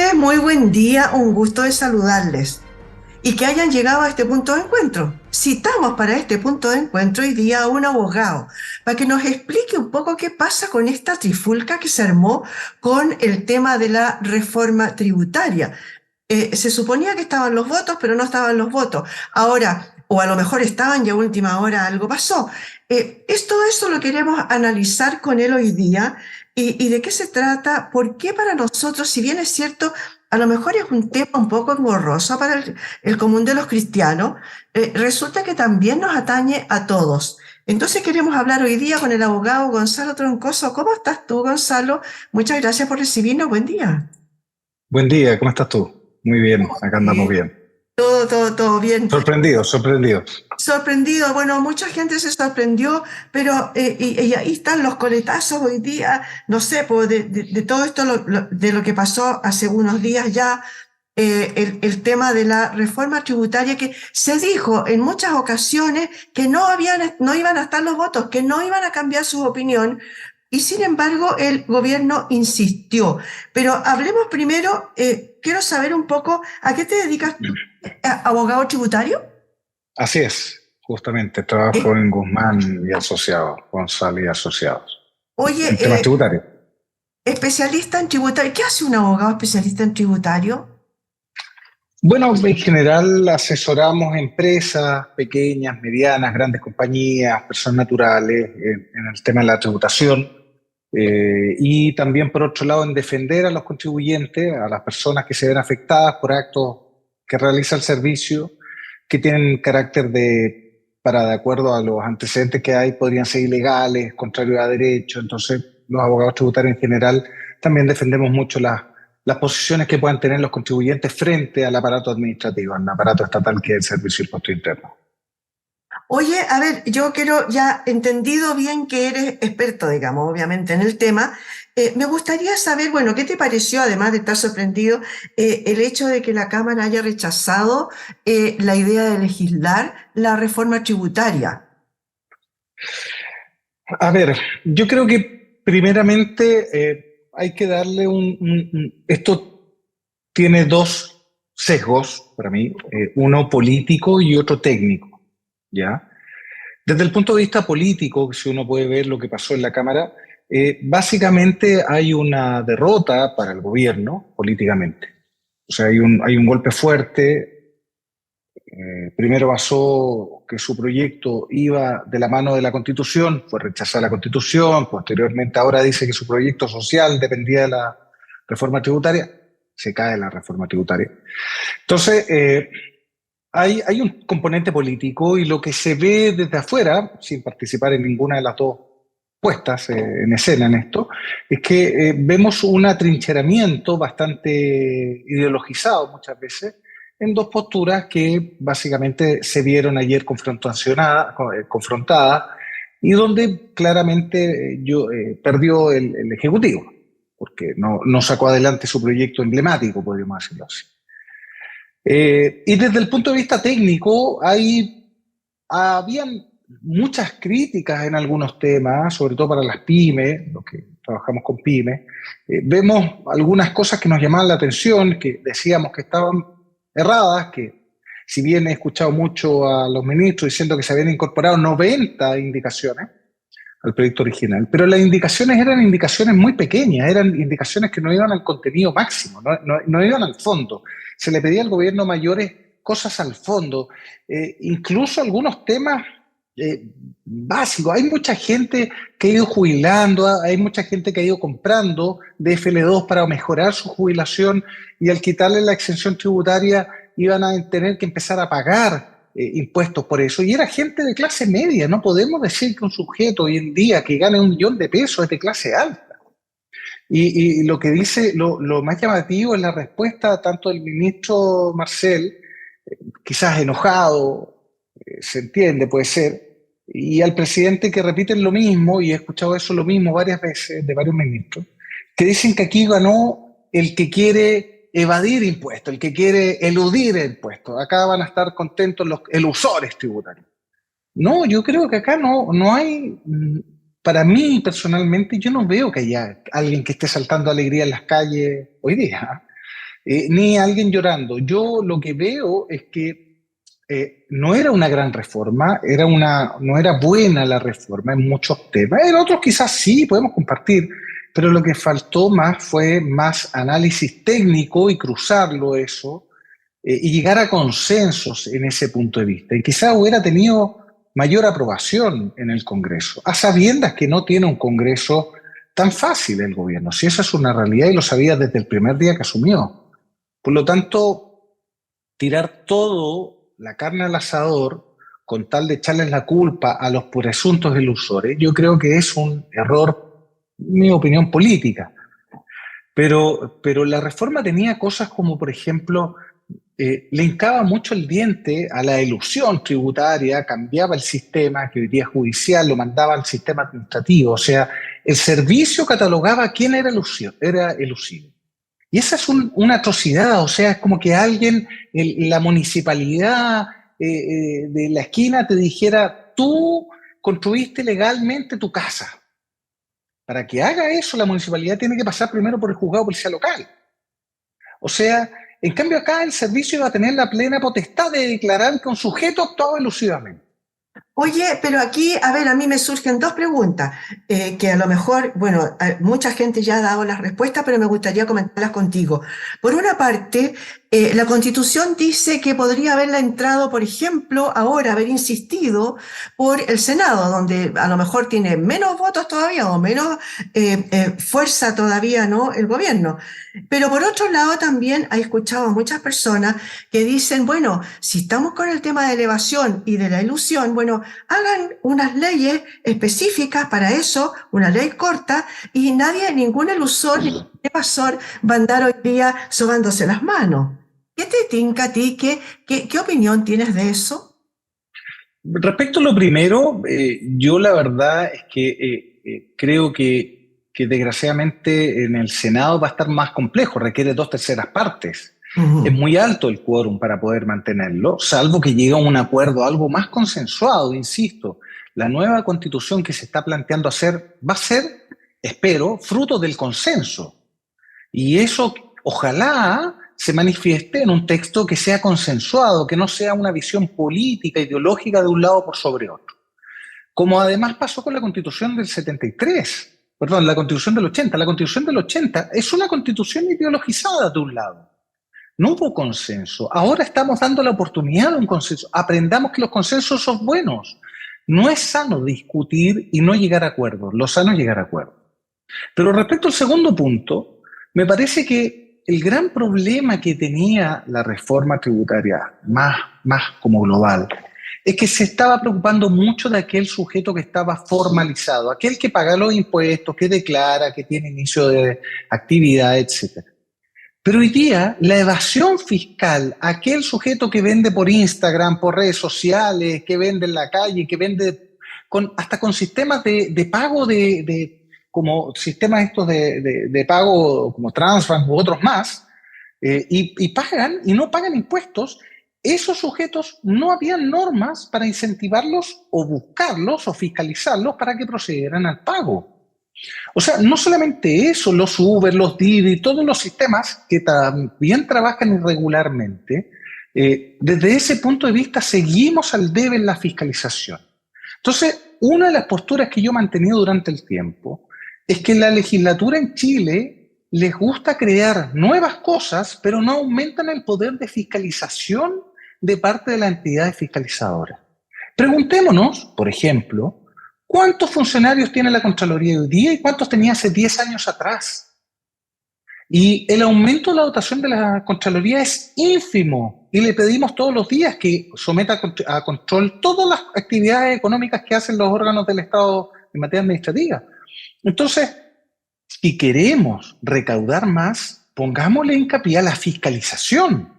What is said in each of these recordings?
noches, muy buen día, un gusto de saludarles y que hayan llegado a este punto de encuentro. Citamos para este punto de encuentro hoy día a un abogado para que nos explique un poco qué pasa con esta trifulca que se armó con el tema de la reforma tributaria. Se suponía que estaban los votos, pero no estaban los votos. Ahora, o a lo mejor estaban y a última hora algo pasó. Todo eso lo queremos analizar con él hoy día y de qué se trata, por qué para nosotros, si bien es cierto, a lo mejor es un tema un poco engorroso para el común de los cristianos, resulta que también nos atañe a todos. Entonces queremos hablar hoy día con el abogado Gonzalo Troncoso. ¿Cómo estás tú, Gonzalo? Muchas gracias por recibirnos. Buen día. Buen día, ¿cómo estás tú? Muy bien, acá andamos Eh, bien. todo bien. Sorprendidos, sorprendidos. Sorprendido, bueno, mucha gente se sorprendió, pero y ahí están los coletazos hoy día, no sé, pues, de todo esto, de lo que pasó hace unos días ya, el tema de la reforma tributaria, que se dijo en muchas ocasiones que no iban a estar los votos, que no iban a cambiar su opinión, y sin embargo el gobierno insistió. Pero hablemos primero, quiero saber un poco, ¿a qué te dedicas tú, abogado tributario? Así es, justamente, trabajo Eh, en Guzmán y Asociados, González y Asociados, Oye, en temas tributarios. especialista en tributario. ¿Qué hace un abogado especialista en tributario? Bueno, en general asesoramos empresas pequeñas, medianas, grandes compañías, personas naturales en el tema de la tributación y también, por otro lado, en defender a los contribuyentes, a las personas que se ven afectadas por actos que realiza el servicio, que tienen carácter de acuerdo a los antecedentes que hay, podrían ser ilegales, contrarios a derecho. Entonces, los abogados tributarios en general también defendemos mucho las posiciones que puedan tener los contribuyentes frente al aparato administrativo, al aparato estatal que es el Servicio de Impuesto Interno. Oye, a ver, yo quiero, ya entendido bien que eres experto, digamos, obviamente en el tema, me gustaría saber, bueno, ¿qué te pareció, además de estar sorprendido, el hecho de que la Cámara haya rechazado la idea de legislar la reforma tributaria? A ver, yo creo que primeramente hay que darle esto tiene dos sesgos para mí, uno político y otro técnico, ¿ya? Desde el punto de vista político, si uno puede ver lo que pasó en la Cámara, básicamente hay una derrota para el gobierno políticamente. O sea, hay un golpe fuerte. Primero basó que su proyecto iba de la mano de la Constitución, fue rechazada la Constitución, posteriormente ahora dice que su proyecto social dependía de la reforma tributaria, se cae la reforma tributaria. Entonces, hay un componente político y lo que se ve desde afuera, sin participar en ninguna de las dos puestas en escena en esto, es que vemos un atrincheramiento bastante ideologizado muchas veces en dos posturas que básicamente se vieron ayer confrontadas y donde claramente perdió el Ejecutivo, porque no sacó adelante su proyecto emblemático, podríamos decirlo así. Y desde el punto de vista técnico, habían muchas críticas en algunos temas, sobre todo para las pymes, los que trabajamos con pymes. Vemos algunas cosas que nos llamaban la atención, que decíamos que estaban erradas, que si bien he escuchado mucho a los ministros diciendo que se habían incorporado 90 indicaciones al proyecto original, pero las indicaciones eran indicaciones muy pequeñas, eran indicaciones que no iban al contenido máximo, no iban al fondo. Se le pedía al gobierno mayores cosas al fondo, incluso algunos temas básicos. Hay mucha gente que ha ido jubilando, hay mucha gente que ha ido comprando DFL2 para mejorar su jubilación y al quitarle la exención tributaria iban a tener que empezar a pagar impuestos por eso. Y era gente de clase media. No podemos decir que un sujeto hoy en día que gane 1 millón de pesos es de clase alta. Y lo que dice, lo más llamativo es la respuesta tanto del ministro Marcel, quizás enojado, se entiende, puede ser, y al presidente que repiten lo mismo, y he escuchado eso lo mismo varias veces de varios ministros, que dicen que aquí ganó el que quiere evadir impuestos, el que quiere eludir impuestos. Acá van a estar contentos los elusores tributarios. No, yo creo que acá no hay, para mí personalmente, yo no veo que haya alguien que esté saltando alegría en las calles hoy día. ni alguien llorando. Yo lo que veo es que no era una gran reforma, no era buena la reforma en muchos temas. En otros quizás sí, podemos compartir, pero lo que faltó más fue más análisis técnico y cruzarlo eso y llegar a consensos en ese punto de vista. Y quizás hubiera tenido mayor aprobación en el Congreso, a sabiendas que no tiene un Congreso tan fácil el gobierno, si esa es una realidad y lo sabía desde el primer día que asumió. Por lo tanto, tirar todo la carne al asador con tal de echarles la culpa a los presuntos elusores, yo creo que es un error, mi opinión política. Pero la reforma tenía cosas como, por ejemplo, le hincaba mucho el diente a la elusión tributaria, cambiaba el sistema, que hoy día es judicial, lo mandaba al sistema administrativo. O sea, el servicio catalogaba quién era elusivo. Y esa es una atrocidad, o sea, es como que alguien, la municipalidad de la esquina te dijera, tú construiste legalmente tu casa. Para que haga eso, la municipalidad tiene que pasar primero por el juzgado de policía local. O sea, en cambio acá el servicio va a tener la plena potestad de declarar que un sujeto actuó elusivamente. Oye, pero aquí, a ver, a mí me surgen dos preguntas, que a lo mejor, bueno, mucha gente ya ha dado las respuestas, pero me gustaría comentarlas contigo. Por una parte, la Constitución dice que podría haberla entrado, por ejemplo, ahora haber insistido por el Senado, donde a lo mejor tiene menos votos todavía o menos fuerza todavía, ¿no? El gobierno. Pero por otro lado, también he escuchado a muchas personas que dicen, bueno, si estamos con el tema de elevación y de la ilusión, bueno, hagan unas leyes específicas para eso, una ley corta, y nadie, ningún ilusor ni evasor va a andar hoy día sobándose las manos. ¿Qué te tinca a ti? ¿Qué opinión tienes de eso? Respecto a lo primero, yo la verdad es que creo que desgraciadamente en el Senado va a estar más complejo, requiere 2/3 partes. Es Ujú. muy alto el quórum para poder mantenerlo, salvo que llegue a un acuerdo, algo más consensuado, insisto. La nueva constitución que se está planteando hacer va a ser, espero, fruto del consenso. Y eso ojalá se manifieste en un texto que sea consensuado, que no sea una visión política, ideológica de un lado por sobre otro. Como además pasó con la Constitución del 73, perdón, la Constitución del 80. La Constitución del 80 es una constitución ideologizada de un lado. No hubo consenso. Ahora estamos dando la oportunidad de un consenso. Aprendamos que los consensos son buenos. No es sano discutir y no llegar a acuerdos. Lo sano es llegar a acuerdos. Pero respecto al segundo punto, me parece que el gran problema que tenía la reforma tributaria, más como global, es que se estaba preocupando mucho de aquel sujeto que estaba formalizado, aquel que paga los impuestos, que declara, que tiene inicio de actividad, etc. Pero hoy día la evasión fiscal, aquel sujeto que vende por Instagram, por redes sociales, que vende en la calle, que vende hasta con sistemas de pago como sistemas estos de pago como Transbank u otros más, y pagan y no pagan impuestos, esos sujetos no habían normas para incentivarlos o buscarlos o fiscalizarlos para que procedieran al pago. O sea, no solamente eso, los Uber, los Didi, todos los sistemas que también trabajan irregularmente, desde ese punto de vista seguimos al debe en la fiscalización. Entonces, una de las posturas que yo he mantenido durante el tiempo es que la legislatura en Chile les gusta crear nuevas cosas, pero no aumentan el poder de fiscalización de parte de las entidades fiscalizadoras. Preguntémonos, por ejemplo, ¿cuántos funcionarios tiene la Contraloría hoy día y cuántos tenía hace 10 años atrás? Y el aumento de la dotación de la Contraloría es ínfimo y le pedimos todos los días que someta a control todas las actividades económicas que hacen los órganos del Estado en materia administrativa. Entonces, si queremos recaudar más, pongámosle hincapié a la fiscalización,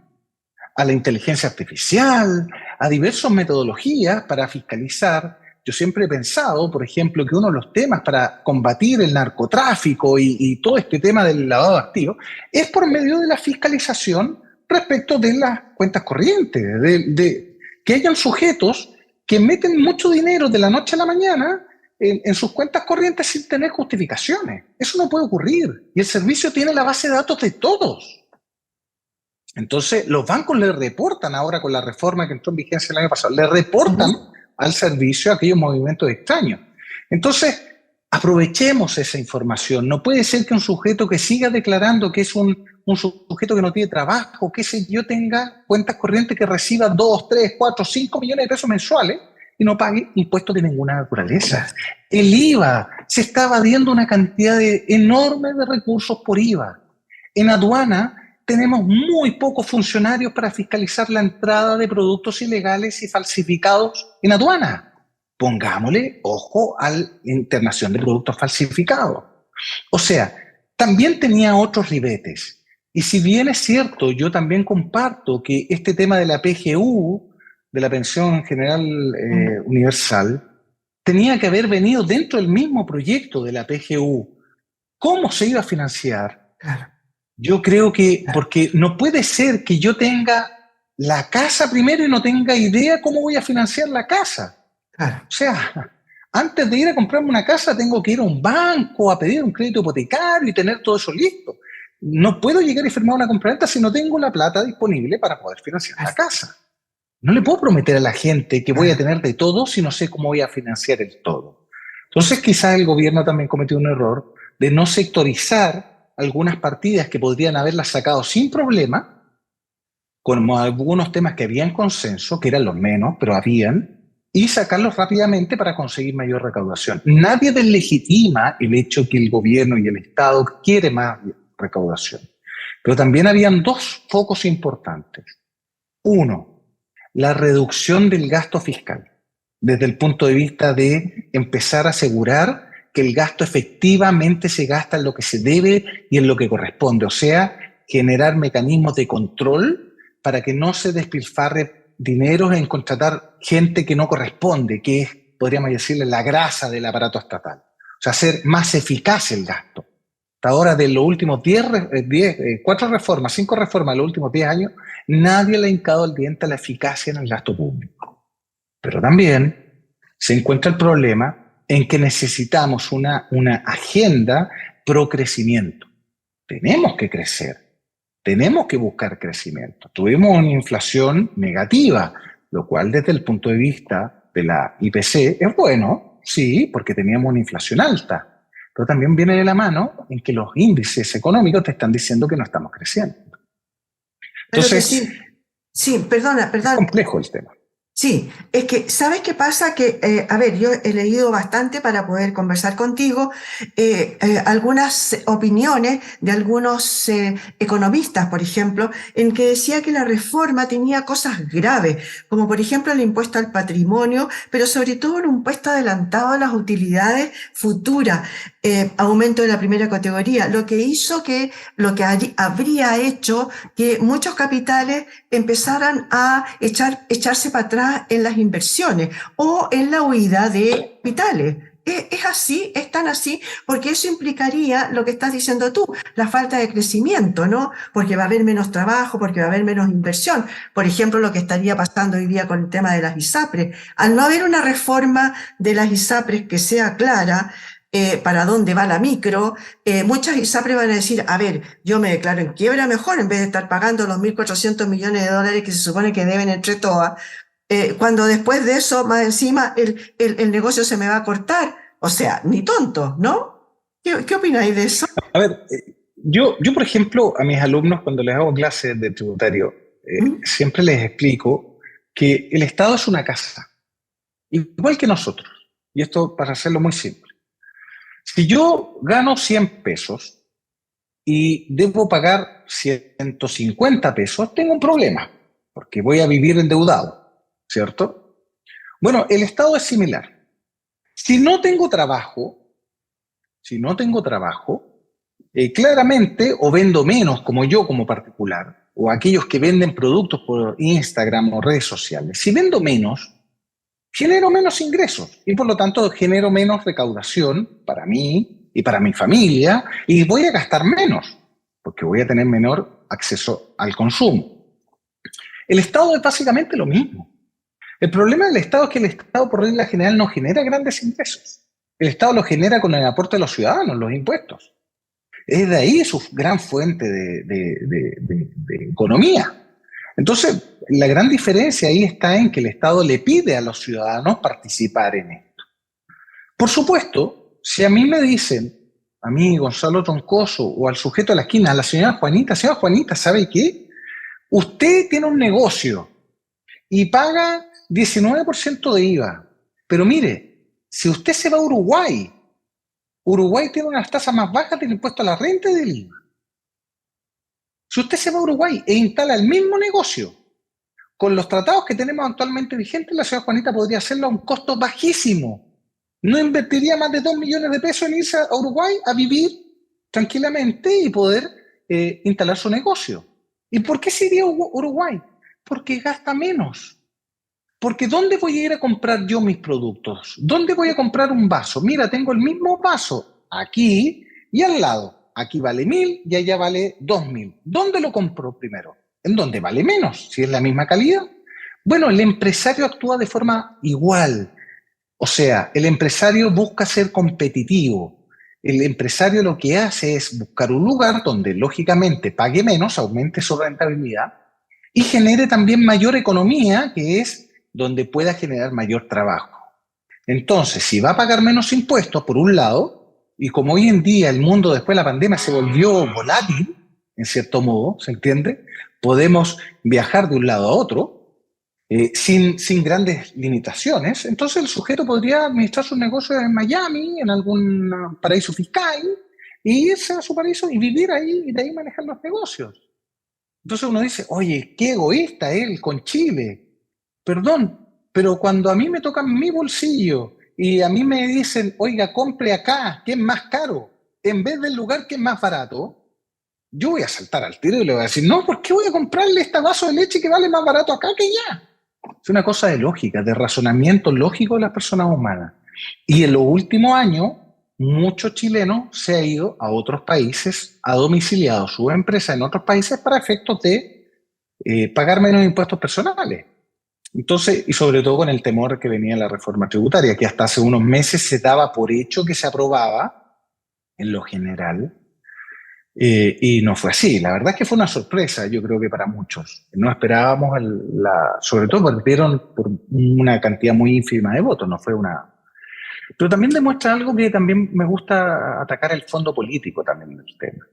a la inteligencia artificial, a diversas metodologías para fiscalizar. Yo siempre he pensado, por ejemplo, que uno de los temas para combatir el narcotráfico y todo este tema del lavado de activos es por medio de la fiscalización respecto de las cuentas corrientes, de que hayan sujetos que meten mucho dinero de la noche a la mañana en sus cuentas corrientes sin tener justificaciones. Eso no puede ocurrir. Y el servicio tiene la base de datos de todos. Entonces, los bancos le reportan ahora con la reforma que entró en vigencia el año pasado, le reportan al servicio aquellos movimientos extraños. Entonces, aprovechemos esa información. No puede ser que un sujeto que siga declarando que es un sujeto que no tiene trabajo, que sé yo, tenga cuentas corrientes que reciba 2, 3, 4, 5 millones de pesos mensuales y no pague impuestos de ninguna naturaleza. El IVA, se está evadiendo una cantidad enorme de recursos por IVA. En aduana tenemos muy pocos funcionarios para fiscalizar la entrada de productos ilegales y falsificados en aduana. Pongámosle ojo a la internación de productos falsificados. O sea, también tenía otros ribetes. Y si bien es cierto, yo también comparto que este tema de la PGU, de la Pensión General Universal, tenía que haber venido dentro del mismo proyecto de la PGU. ¿Cómo se iba a financiar? Claro. Yo creo que, porque no puede ser que yo tenga la casa primero y no tenga idea cómo voy a financiar la casa. Claro. O sea, antes de ir a comprarme una casa tengo que ir a un banco a pedir un crédito hipotecario y tener todo eso listo. No puedo llegar y firmar una compraventa si no tengo la plata disponible para poder financiar la casa. No le puedo prometer a la gente que voy a tener de todo si no sé cómo voy a financiar el todo. Entonces quizás el gobierno también cometió un error de no sectorizar algunas partidas que podrían haberlas sacado sin problema, como algunos temas que habían consenso, que eran los menos, pero habían, y sacarlos rápidamente para conseguir mayor recaudación. Nadie deslegitima el hecho que el gobierno y el Estado quiere más recaudación. Pero también habían dos focos importantes. Uno, la reducción del gasto fiscal, desde el punto de vista de empezar a asegurar que el gasto efectivamente se gasta en lo que se debe y en lo que corresponde. O sea, generar mecanismos de control para que no se despilfarre dinero en contratar gente que no corresponde, que es, podríamos decirle, la grasa del aparato estatal. O sea, hacer más eficaz el gasto. Hasta ahora, de los últimos 4 reformas, 5 reformas de los últimos 10 años, nadie le ha hincado el diente a la eficacia en el gasto público. Pero también se encuentra el problema en que necesitamos una agenda pro crecimiento. Tenemos que crecer, tenemos que buscar crecimiento. Tuvimos una inflación negativa, lo cual desde el punto de vista de la IPC es bueno, sí, porque teníamos una inflación alta, pero también viene de la mano en que los índices económicos te están diciendo que no estamos creciendo. Entonces, sí, perdona. Es complejo el tema. Sí, es que, ¿sabes qué pasa? Que, a ver, yo he leído bastante para poder conversar contigo, algunas opiniones de algunos economistas, por ejemplo, en que decía que la reforma tenía cosas graves, como por ejemplo el impuesto al patrimonio, pero sobre todo un impuesto adelantado a las utilidades futuras, aumento de la primera categoría, lo que hizo que, lo que habría hecho que muchos capitales empezaran a echarse para atrás en las inversiones o en la huida de capitales. Es así, es tan así, porque eso implicaría lo que estás diciendo tú, la falta de crecimiento, ¿no? Porque va a haber menos trabajo, porque va a haber menos inversión. Por ejemplo, lo que estaría pasando hoy día con el tema de las ISAPRES. Al no haber una reforma de las ISAPRES que sea clara, para dónde va la micro, muchas ISAPRES van a decir, a ver, yo me declaro en quiebra mejor en vez de estar pagando los 1.400 millones de dólares que se supone que deben entre todas, cuando después de eso, más encima, el negocio se me va a cortar. O sea, ni tonto, ¿no? ¿Qué opináis de eso? A ver, yo, por ejemplo, a mis alumnos cuando les hago clases de tributario, siempre les explico que el Estado es una casa, igual que nosotros. Y esto para hacerlo muy simple. Si yo gano 100 pesos y debo pagar 150 pesos, tengo un problema, porque voy a vivir endeudado, ¿cierto? Bueno, el Estado es similar. Si no tengo trabajo, claramente o vendo menos como yo como particular, o aquellos que venden productos por Instagram o redes sociales, si vendo menos, genero menos ingresos y por lo tanto genero menos recaudación para mí y para mi familia y voy a gastar menos porque voy a tener menor acceso al consumo. El Estado es básicamente lo mismo. El problema del Estado es que el Estado por regla general no genera grandes ingresos. El Estado lo genera con el aporte de los ciudadanos, los impuestos. Es de ahí su gran fuente de economía. Entonces, la gran diferencia ahí está en que el Estado le pide a los ciudadanos participar en esto. Por supuesto, si a mí me dicen, a mí, Gonzalo Troncoso, o al sujeto de la esquina, a la señora Juanita, ¿sabe qué? Usted tiene un negocio y paga 19% de IVA. Pero mire, si usted se va a Uruguay, Uruguay tiene unas tasas más bajas del impuesto a la renta y del IVA. Si usted se va a Uruguay e instala el mismo negocio, con los tratados que tenemos actualmente vigentes, la señora Juanita podría hacerlo a un costo bajísimo. No invertiría más de 2 millones de pesos en irse a Uruguay a vivir tranquilamente y poder instalar su negocio. ¿Y por qué se iría a Uruguay? Porque gasta menos. Porque ¿dónde voy a ir a comprar yo mis productos? ¿Dónde voy a comprar un vaso? Mira, tengo el mismo vaso aquí y al lado. Aquí vale 1.000 y allá vale 2.000. ¿Dónde lo compro primero? ¿En dónde vale menos? Si es la misma calidad. Bueno, el empresario actúa de forma igual. O sea, el empresario busca ser competitivo. El empresario lo que hace es buscar un lugar donde lógicamente pague menos, aumente su rentabilidad y genere también mayor economía, que es donde pueda generar mayor trabajo. Entonces, si va a pagar menos impuestos, por un lado, y como hoy en día el mundo después de la pandemia se volvió volátil, en cierto modo, ¿se entiende? Podemos viajar de un lado a otro, sin grandes limitaciones. Entonces el sujeto podría administrar sus negocios en Miami, en algún paraíso fiscal, y irse a su paraíso y vivir ahí y de ahí manejar los negocios. Entonces uno dice, oye, qué egoísta él con Chile. Perdón, pero cuando a mí me tocan mi bolsillo y a mí me dicen, oiga, compre acá, que es más caro, en vez del lugar que es más barato, yo voy a saltar al tiro y le voy a decir, no, ¿por qué voy a comprarle este vaso de leche que vale más barato acá que allá? Es una cosa de lógica, de razonamiento lógico de las personas humanas. Y en los últimos años, muchos chilenos se han ido a otros países, ha domiciliado su empresa en otros países para efectos de pagar menos impuestos personales. Entonces, y sobre todo con el temor que venía la reforma tributaria, que hasta hace unos meses se daba por hecho que se aprobaba en lo general, y no fue así. La verdad es que fue una sorpresa, yo creo que para muchos. No esperábamos, sobre todo perdieron por una cantidad muy ínfima de votos, no fue una... Pero también demuestra algo que también me gusta atacar el fondo político también del tema.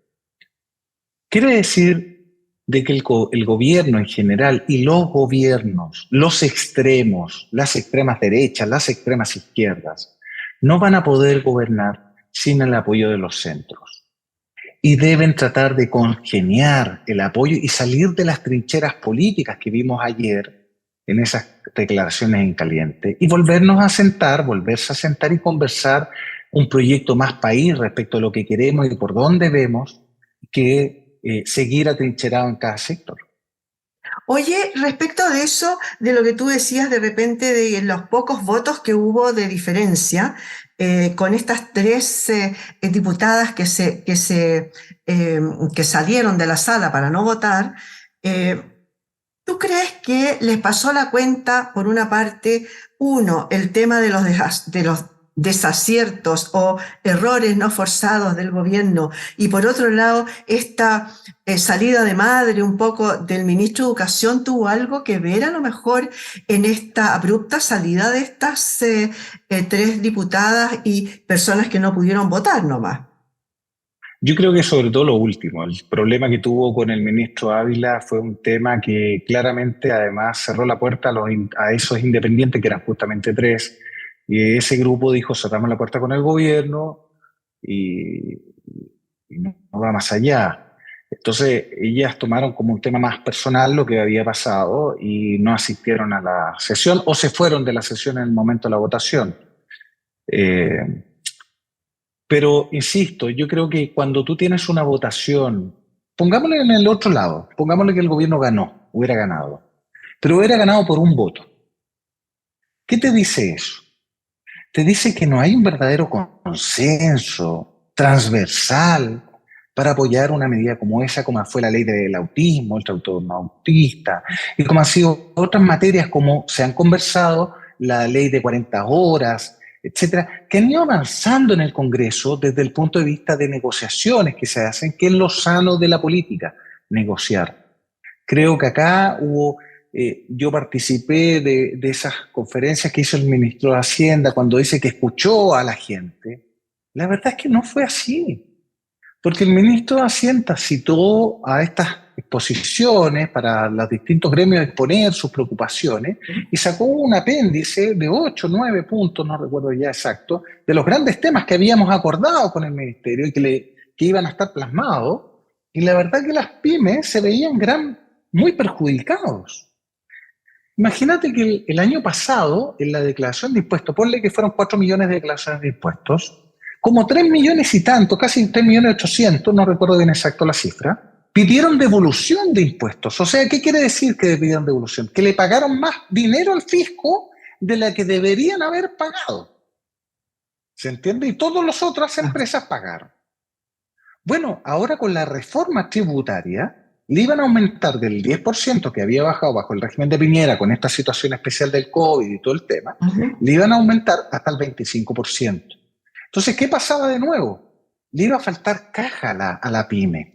Quiere decir de que el gobierno en general y los gobiernos, los extremos, las extremas derechas, las extremas izquierdas, no van a poder gobernar sin el apoyo de los centros. Y deben tratar de congeniar el apoyo y salir de las trincheras políticas que vimos ayer en esas declaraciones en caliente y volverse a sentar y conversar un proyecto más país respecto a lo que queremos y por dónde vemos que seguir atrincherado en cada sector. Oye, respecto de eso, de lo que tú decías de repente de los pocos votos que hubo de diferencia con estas tres diputadas que salieron de la sala para no votar, ¿tú crees que les pasó la cuenta, por una parte, el tema de los desaciertos o errores no forzados del gobierno, y por otro lado, esta salida de madre un poco del ministro de Educación tuvo algo que ver a lo mejor en esta abrupta salida de estas tres diputadas y personas que no pudieron votar nomás? Yo creo que sobre todo lo último, el problema que tuvo con el ministro Ávila fue un tema que claramente además cerró la puerta a esos independientes, que eran justamente tres, y ese grupo dijo, cerramos la puerta con el gobierno y no va más allá. Entonces ellas tomaron como un tema más personal lo que había pasado y no asistieron a la sesión o se fueron de la sesión en el momento de la votación. Pero, insisto, yo creo que cuando tú tienes una votación, pongámosle en el otro lado, pongámosle que el gobierno hubiera ganado, pero hubiera ganado por un voto. ¿Qué te dice eso? Te dice que no hay un verdadero consenso transversal para apoyar una medida como esa, como fue la ley del autismo, el trastorno autista, y como han sido otras materias como se han conversado, la ley de 40 horas, etcétera, que han ido avanzando en el Congreso desde el punto de vista de negociaciones que se hacen, que es lo sano de la política, negociar. Creo que acá hubo, yo participé de esas conferencias que hizo el ministro de Hacienda cuando dice que escuchó a la gente. La verdad es que no fue así. Porque el ministro de Hacienda citó a estas exposiciones para los distintos gremios exponer sus preocupaciones y sacó un apéndice de 8 o 9 puntos, no recuerdo ya exacto, de los grandes temas que habíamos acordado con el ministerio y que iban a estar plasmados. Y la verdad que las pymes se veían muy perjudicados. Imagínate que el año pasado, en la declaración de impuestos, ponle que fueron 4 millones de declaraciones de impuestos, como 3 millones y tanto, casi 3 millones 800, no recuerdo bien exacto la cifra, pidieron devolución de impuestos. O sea, ¿qué quiere decir que pidieron devolución? Que le pagaron más dinero al fisco de la que deberían haber pagado. ¿Se entiende? Y todas las otras empresas pagaron. Bueno, ahora con la reforma tributaria, le iban a aumentar del 10% que había bajado bajo el régimen de Piñera con esta situación especial del COVID y todo el tema, le iban a aumentar hasta el 25%. Entonces, ¿qué pasaba de nuevo? Le iba a faltar caja a la pyme.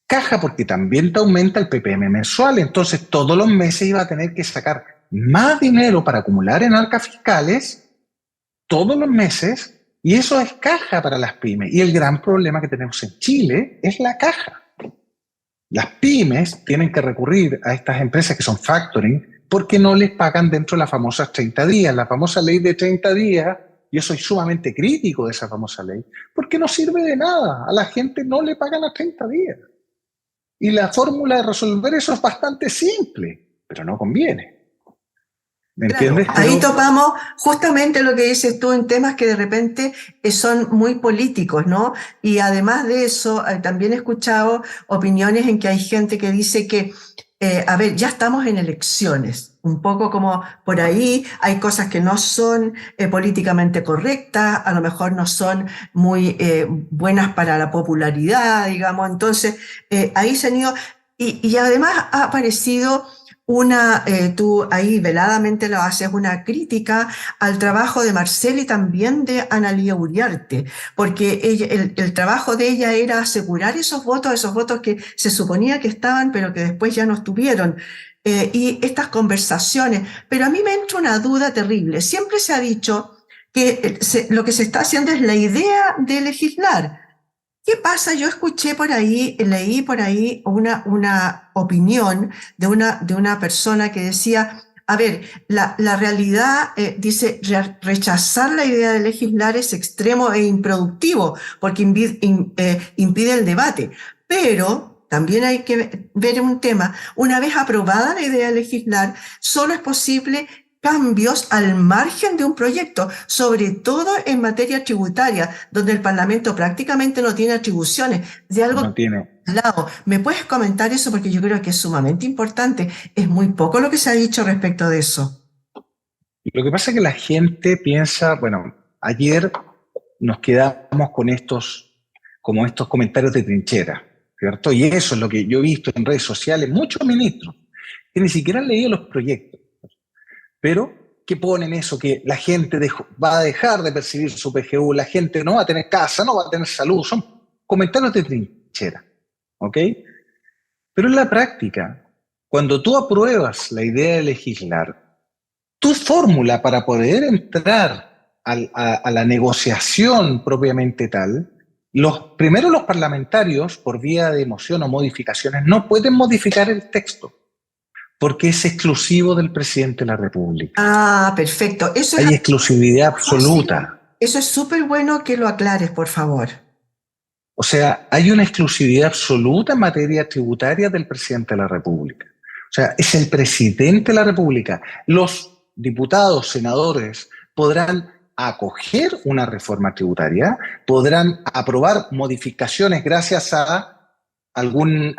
Caja porque también te aumenta el PPM mensual, entonces todos los meses iba a tener que sacar más dinero para acumular en arcas fiscales todos los meses, y eso es caja para las pymes. Y el gran problema que tenemos en Chile es la caja. Las pymes tienen que recurrir a estas empresas que son factoring porque no les pagan dentro de las famosas 30 días, la famosa ley de 30 días. Yo soy sumamente crítico de esa famosa ley, porque no sirve de nada. A la gente no le pagan a 30 días. Y la fórmula de resolver eso es bastante simple, pero no conviene. ¿Me entiendes? Claro, ahí topamos justamente lo que dices tú en temas que de repente son muy políticos, ¿no? Y además de eso, también he escuchado opiniones en que hay gente que dice que, a ver, ya estamos en elecciones, un poco como por ahí hay cosas que no son políticamente correctas, a lo mejor no son muy buenas para la popularidad, digamos, entonces ahí se han ido, y además ha aparecido tú ahí veladamente lo haces, una crítica al trabajo de Marcela y también de Analía Uriarte, porque el trabajo de ella era asegurar esos votos que se suponía que estaban, pero que después ya no estuvieron. Y estas conversaciones, pero a mí me entra una duda terrible. Siempre se ha dicho que lo que se está haciendo es la idea de legislar. ¿Qué pasa? Yo escuché por ahí, leí por ahí una opinión de una persona que decía, a ver, la realidad dice, rechazar la idea de legislar es extremo e improductivo porque impide el debate. Pero también hay que ver un tema, una vez aprobada la idea de legislar, solo es posible cambios al margen de un proyecto, sobre todo en materia tributaria, donde el Parlamento prácticamente no tiene atribuciones de algo No tiene. lado. ¿Me puedes comentar eso? Porque yo creo que es sumamente importante. Es muy poco lo que se ha dicho respecto de eso. Lo que pasa es que la gente piensa, bueno, ayer nos quedamos con estos comentarios de trinchera, ¿cierto? Y eso es lo que yo he visto en redes sociales, muchos ministros que ni siquiera han leído los proyectos, pero que ponen eso, que la gente va a dejar de percibir su PGU, la gente no va a tener casa, no va a tener salud, son comentarios de trinchera, ¿ok? Pero en la práctica, cuando tú apruebas la idea de legislar, tu fórmula para poder entrar a la negociación propiamente tal, primero los parlamentarios, por vía de moción o modificaciones, no pueden modificar el texto, porque es exclusivo del presidente de la República. Ah, perfecto. Hay exclusividad absoluta. Eso es súper bueno que lo aclares, por favor. O sea, hay una exclusividad absoluta en materia tributaria del presidente de la República. O sea, es el presidente de la República. Los diputados, senadores, podrán acoger una reforma tributaria, podrán aprobar modificaciones gracias a alguna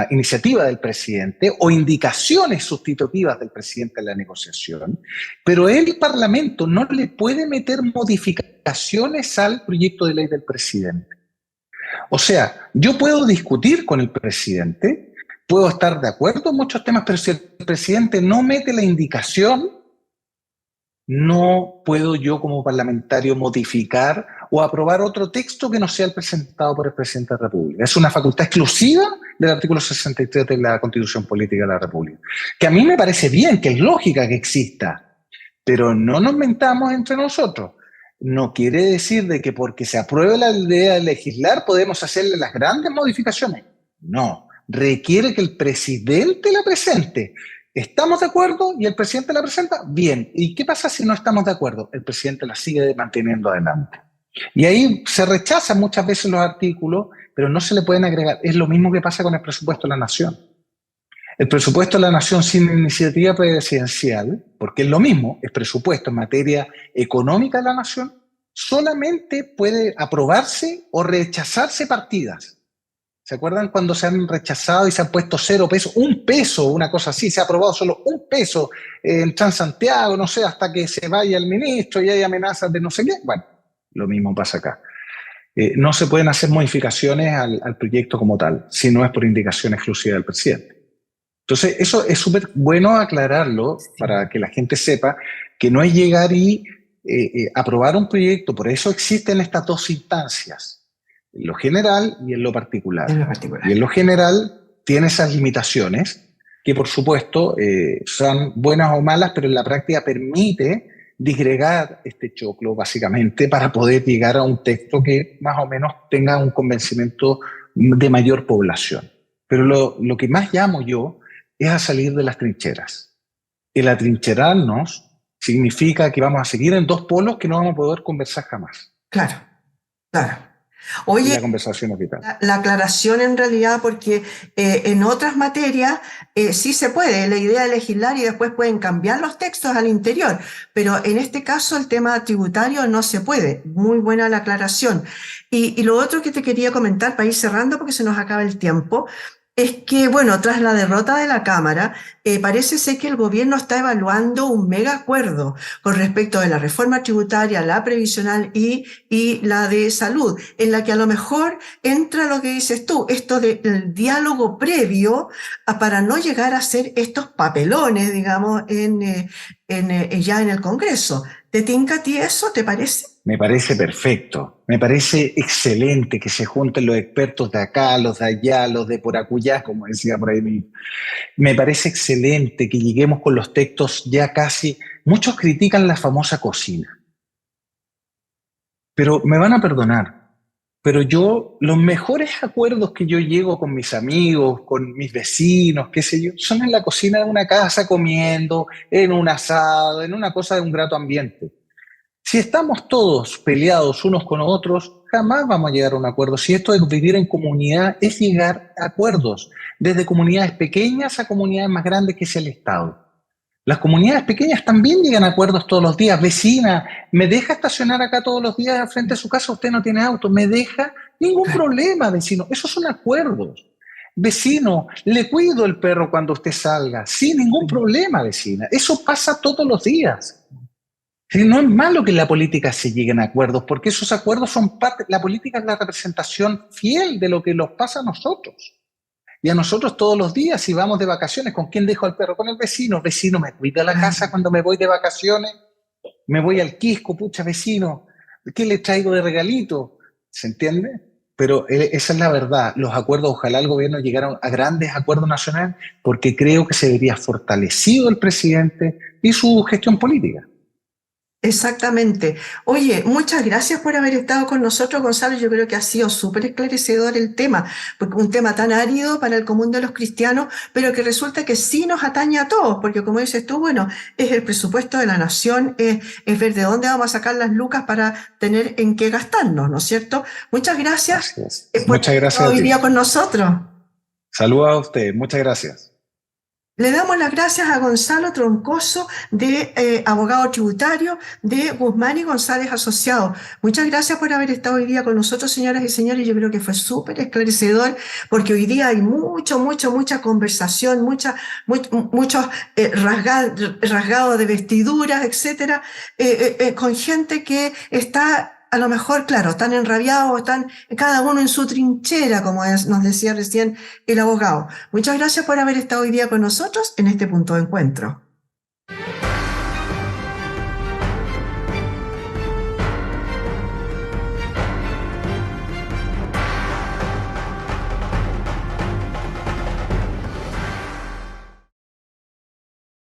iniciativa del presidente o indicaciones sustitutivas del presidente en la negociación, pero el Parlamento no le puede meter modificaciones al proyecto de ley del presidente. O sea, yo puedo discutir con el presidente, puedo estar de acuerdo en muchos temas, pero si el presidente no mete la indicación, no puedo yo como parlamentario modificar o aprobar otro texto que no sea el presentado por el presidente de la República. Es una facultad exclusiva del artículo 63 de la Constitución Política de la República, que a mí me parece bien, que es lógica que exista, pero no nos mentamos entre nosotros. No quiere decir de que porque se apruebe la idea de legislar podemos hacerle las grandes modificaciones. No, requiere que el presidente la presente. ¿Estamos de acuerdo y el presidente la presenta? Bien. ¿Y qué pasa si no estamos de acuerdo? El presidente la sigue manteniendo adelante. Y ahí se rechazan muchas veces los artículos, pero no se le pueden agregar. Es lo mismo que pasa con el presupuesto de la Nación. El presupuesto de la Nación sin iniciativa presidencial, porque es lo mismo, es presupuesto en materia económica de la Nación, solamente puede aprobarse o rechazarse partidas. ¿Se acuerdan cuando se han rechazado y se han puesto 0 pesos? 1 peso, una cosa así, se ha aprobado solo 1 peso en Transantiago, no sé, hasta que se vaya el ministro y hay amenazas de no sé qué. Bueno, lo mismo pasa acá. No se pueden hacer modificaciones al proyecto como tal, si no es por indicación exclusiva del presidente. Entonces, eso es súper bueno aclararlo para que la gente sepa que no es llegar y aprobar un proyecto. Por eso existen estas dos instancias, en lo general y en lo particular. En lo particular. Y en lo general tiene esas limitaciones que, por supuesto, son buenas o malas, pero en la práctica permite disgregar este choclo, básicamente, para poder llegar a un texto que más o menos tenga un convencimiento de mayor población. Pero lo que más llamo yo es a salir de las trincheras. El atrincherarnos significa que vamos a seguir en dos polos que no vamos a poder conversar jamás. Claro, claro. Y Oye, la conversación es vital. la aclaración en realidad, porque en otras materias sí se puede, la idea de legislar y después pueden cambiar los textos al interior, pero en este caso el tema tributario no se puede. Muy buena la aclaración. Y lo otro que te quería comentar para ir cerrando porque se nos acaba el tiempo, es que, bueno, tras la derrota de la Cámara, parece ser que el gobierno está evaluando un mega acuerdo con respecto de la reforma tributaria, la previsional y la de salud, en la que a lo mejor entra lo que dices tú, esto del diálogo previo para no llegar a hacer estos papelones, digamos, ya en el Congreso. ¿Te tinca a ti eso? ¿Te parece? Me parece perfecto, me parece excelente que se junten los expertos de acá, los de allá, los de por acullá, como decía por ahí mismo. Me parece excelente que lleguemos con los textos ya casi... Muchos critican la famosa cocina, pero me van a perdonar, pero yo, los mejores acuerdos que yo llego con mis amigos, con mis vecinos, qué sé yo, son en la cocina de una casa comiendo, en un asado, en una cosa de un grato ambiente. Si estamos todos peleados unos con otros, jamás vamos a llegar a un acuerdo. Si esto es vivir en comunidad, es llegar a acuerdos, desde comunidades pequeñas a comunidades más grandes que es el Estado. Las comunidades pequeñas también llegan a acuerdos todos los días. Vecina, ¿me deja estacionar acá todos los días frente a su casa? Usted no tiene auto. ¿Me deja? Ningún problema, vecino. Esos son acuerdos. Vecino, le cuido el perro cuando usted salga. Sí, ningún problema, vecina. Eso pasa todos los días. Sí, no es malo que en la política se lleguen a acuerdos, porque esos acuerdos son parte, la política es la representación fiel de lo que nos pasa a nosotros. Y a nosotros todos los días, si vamos de vacaciones, ¿con quién dejo al perro? Con el vecino. Vecino, me cuida la casa cuando me voy de vacaciones, me voy al Quisco, pucha vecino, ¿qué le traigo de regalito? ¿Se entiende? Pero esa es la verdad. Los acuerdos, ojalá el gobierno llegara a grandes acuerdos nacionales, porque creo que se vería fortalecido el presidente y su gestión política. Exactamente. Oye, muchas gracias por haber estado con nosotros, Gonzalo. Yo creo que ha sido súper esclarecedor el tema, porque un tema tan árido para el común de los cristianos, pero que resulta que sí nos atañe a todos, porque como dices tú, bueno, es el presupuesto de la nación, es ver de dónde vamos a sacar las lucas para tener en qué gastarnos, ¿no es cierto? Muchas gracias por Muchas gracias estar hoy día con nosotros. Saludos a usted, muchas gracias. Le damos las gracias a Gonzalo Troncoso, de abogado tributario de Guzmán y González Asociados. Muchas gracias por haber estado hoy día con nosotros, señoras y señores. Yo creo que fue súper esclarecedor, porque hoy día hay mucha conversación, muchos rasgados de vestiduras, etcétera, con gente que está... A lo mejor, claro, están enrabiados, están cada uno en su trinchera, como nos decía recién el abogado. Muchas gracias por haber estado hoy día con nosotros en este punto de encuentro.